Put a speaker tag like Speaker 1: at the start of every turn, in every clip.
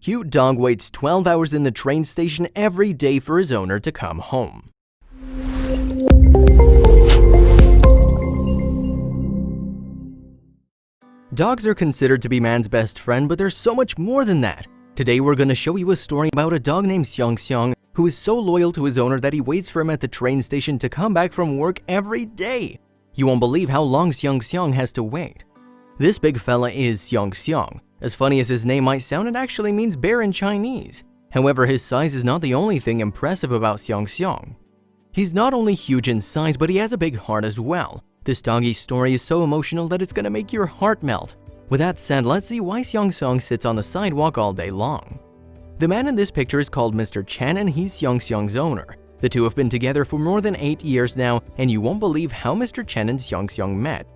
Speaker 1: Cute dog waits 12 hours in the train station every day for his owner to come home. Dogs are considered to be man's best friend, but there's so much more than that. Today we're going to show you a story about a dog named Xiongxiong who is so loyal to his owner that he waits for him at the train station to come back from work every day. You won't believe how long Xiongxiong has to wait. This big fella is Xiongxiong. As funny as his name might sound, it actually means bear in Chinese. However, his size is not the only thing impressive about Xiongxiong. He's not only huge in size, but he has a big heart as well. This doggy's story is so emotional that it's gonna make your heart melt. With that said, let's see why Xiongxiong sits on the sidewalk all day long. The man in this picture is called Mr. Chen and he's Xiongxiong's owner. The two have been together for more than 8 years now, and you won't believe how Mr. Chen and Xiongxiong met.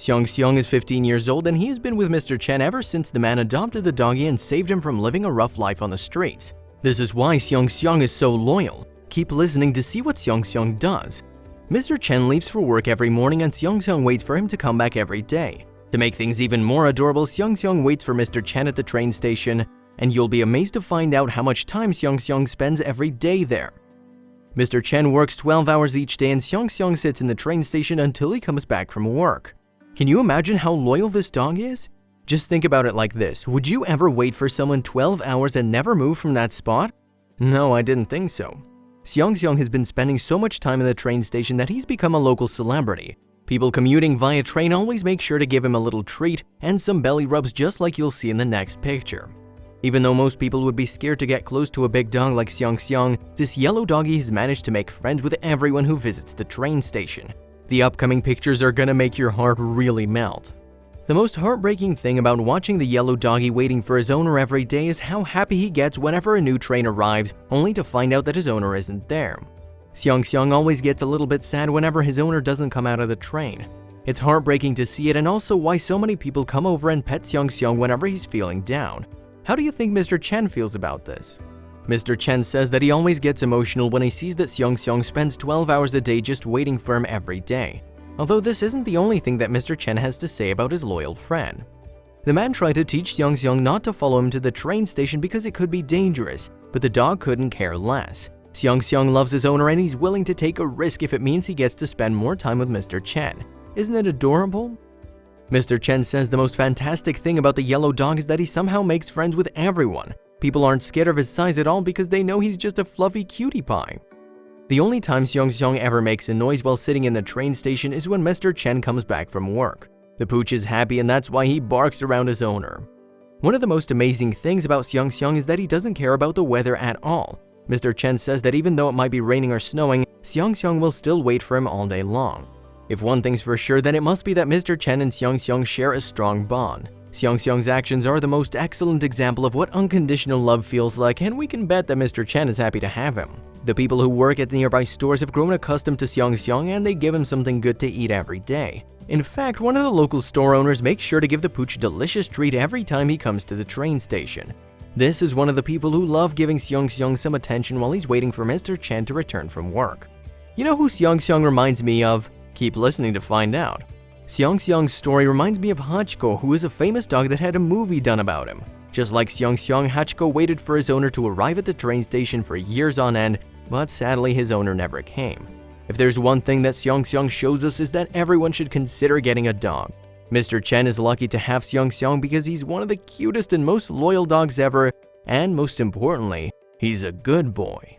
Speaker 1: Xiongxiong is 15 years old and he has been with Mr. Chen ever since the man adopted the doggy and saved him from living a rough life on the streets. This is why Xiongxiong is so loyal. Keep listening to see what Xiongxiong does. Mr. Chen leaves for work every morning and Xiongxiong waits for him to come back every day. To make things even more adorable, Xiongxiong waits for Mr. Chen at the train station, and you'll be amazed to find out how much time Xiongxiong spends every day there. Mr. Chen works 12 hours each day and Xiongxiong sits in the train station until he comes back from work. Can you imagine how loyal this dog is? Just think about it like this. Would you ever wait for someone 12 hours and never move from that spot? No, I didn't think so. Xiongxiong has been spending so much time in the train station that he's become a local celebrity. People commuting via train always make sure to give him a little treat and some belly rubs just like you'll see in the next picture. Even though most people would be scared to get close to a big dog like Xiongxiong, this yellow doggy has managed to make friends with everyone who visits the train station. The upcoming pictures are gonna make your heart really melt. The most heartbreaking thing about watching the yellow doggy waiting for his owner every day is how happy he gets whenever a new train arrives, only to find out that his owner isn't there. Xiangxiong always gets a little bit sad whenever his owner doesn't come out of the train. It's heartbreaking to see it and also why so many people come over and pet Xiongxiong whenever he's feeling down. How do you think Mr. Chen feels about this? Mr. Chen says that he always gets emotional when he sees that Xiongxiong spends 12 hours a day just waiting for him every day. Although this isn't the only thing that Mr. Chen has to say about his loyal friend. The man tried to teach Xiongxiong not to follow him to the train station because it could be dangerous, but the dog couldn't care less. Xiongxiong loves his owner and he's willing to take a risk if it means he gets to spend more time with Mr. Chen. Isn't it adorable? Mr. Chen says the most fantastic thing about the yellow dog is that he somehow makes friends with everyone. People aren't scared of his size at all because they know he's just a fluffy cutie pie. The only time Xiongxiong ever makes a noise while sitting in the train station is when Mr. Chen comes back from work. The pooch is happy and that's why he barks around his owner. One of the most amazing things about Xiongxiong is that he doesn't care about the weather at all. Mr. Chen says that even though it might be raining or snowing, Xiongxiong will still wait for him all day long. If one thing's for sure, then it must be that Mr. Chen and Xiongxiong share a strong bond. Xiongxiong's actions are the most excellent example of what unconditional love feels like, and we can bet that Mr. Chen is happy to have him. The people who work at nearby stores have grown accustomed to Xiongxiong and they give him something good to eat every day. In fact, one of the local store owners makes sure to give the pooch a delicious treat every time he comes to the train station. This is one of the people who love giving Xiongxiong some attention while he's waiting for Mr. Chen to return from work. You know who Xiongxiong reminds me of? Keep listening to find out. Xiongxiong's story reminds me of Hachiko, who is a famous dog that had a movie done about him. Just like Xiongxiong, Hachiko waited for his owner to arrive at the train station for years on end, but sadly his owner never came. If there's one thing that Xiongxiong shows us is that everyone should consider getting a dog. Mr. Chen is lucky to have Xiongxiong because he's one of the cutest and most loyal dogs ever, and most importantly, he's a good boy.